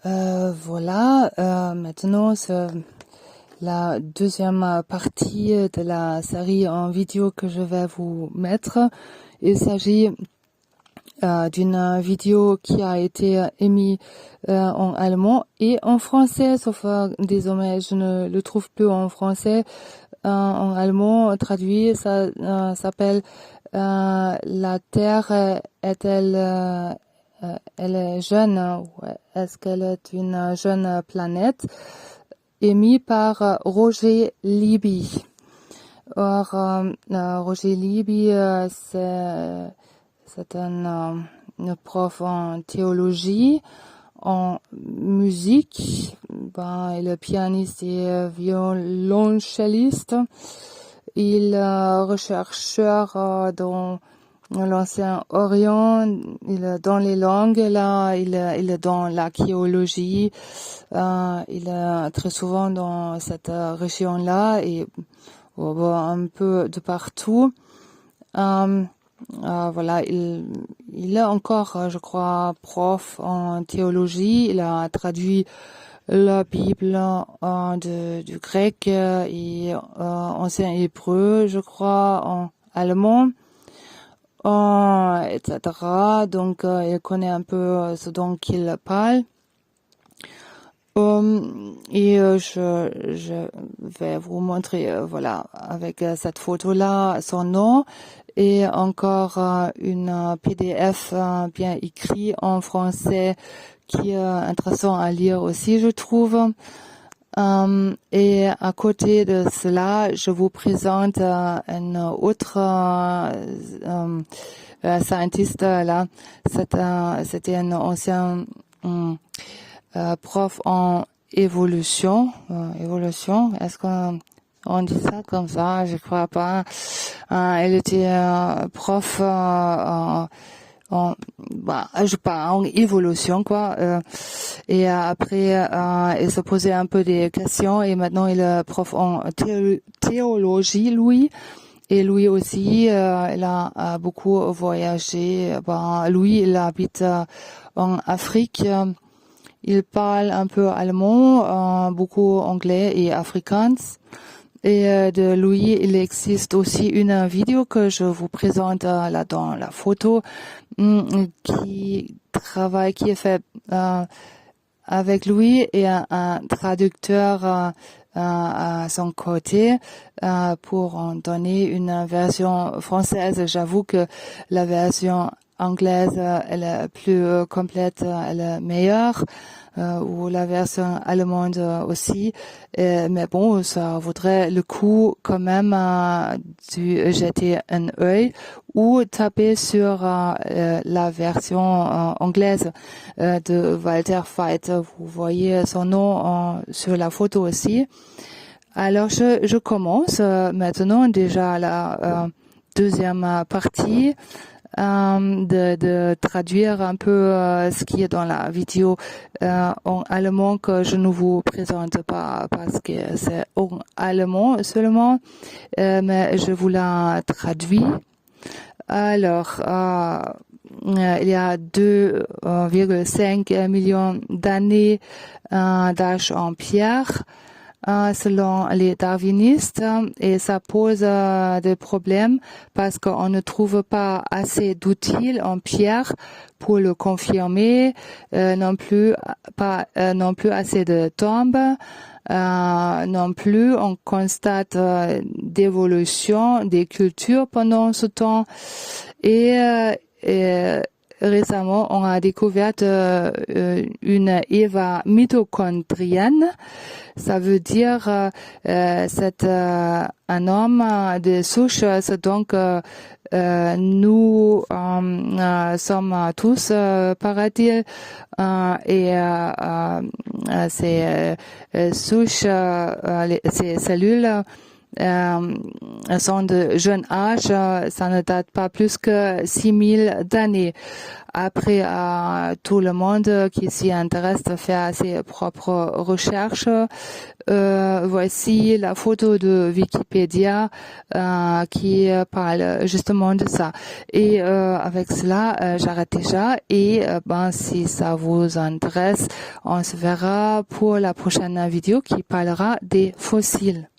Voilà, maintenant c'est la deuxième partie de la série en vidéo que je vais vous mettre. Il s'agit d'une vidéo qui a été émise en allemand et en français, sauf désormais je ne le trouve plus en français. En allemand traduit, ça s'appelle La Terre est-elle elle est jeune, ou est-ce qu'elle est une jeune planète, émis par Roger Libby. Or, Roger Libby, c'est un prof en théologie, en musique, il est pianiste et violoncelliste. Il est rechercheur dans l'Ancien Orient, il est dans les langues, là, il est dans l'archéologie, il est très souvent dans cette région-là et un peu de partout. Voilà, il est encore, je crois, prof en théologie. Il a traduit la Bible du grec et ancien hébreu, je crois, en allemand. Etc. Donc, il connaît un peu ce dont il parle. Et je vais vous montrer, voilà, avec cette photo-là, son nom et encore une PDF bien écrite en français qui est intéressant à lire aussi, je trouve. Et à côté de cela, je vous présente un autre scientiste là. C'était un ancien prof en évolution. Évolution, est-ce qu'on dit ça comme ça? Je crois pas. Elle était prof je parle en évolution quoi, et après il se posait un peu des questions et maintenant il est prof en théologie lui, et lui aussi il a beaucoup voyagé. Lui il habite en Afrique, il parle un peu allemand, beaucoup anglais et afrikaans. Et de lui, il existe aussi une vidéo que je vous présente là dans la photo, qui est fait avec lui et un traducteur à son côté pour en donner une version française. J'avoue que la version anglaise, elle est plus complète, elle est meilleure. Ou la version allemande aussi, mais bon, ça vaudrait le coup quand même de jeter un œil ou taper sur la version anglaise de Walter Veit. Vous voyez son nom sur la photo aussi. Alors je commence maintenant déjà la deuxième partie. De traduire un peu ce qui est dans la vidéo en allemand, que je ne vous présente pas parce que c'est en allemand seulement, mais je vous la traduis. Alors, il y a 2,5 millions d'années d'âge en pierre, selon les darwinistes, et ça pose des problèmes parce qu'on ne trouve pas assez d'outils en pierre pour le confirmer, non plus assez de tombes, non plus on constate d'évolution des cultures pendant ce temps, et récemment, on a découvert une Eva mitochondrienne. Ça veut dire c'est un homme de souche. C'est donc nous sommes tous pareils, et ces souches, ces cellules sont de jeune âge, ça ne date pas plus que 6000 d'années. Après, tout le monde qui s'y intéresse fait ses propres recherches. Voici la photo de Wikipédia qui parle justement de ça. Et avec cela, j'arrête déjà. Et si ça vous intéresse, on se verra pour la prochaine vidéo qui parlera des fossiles.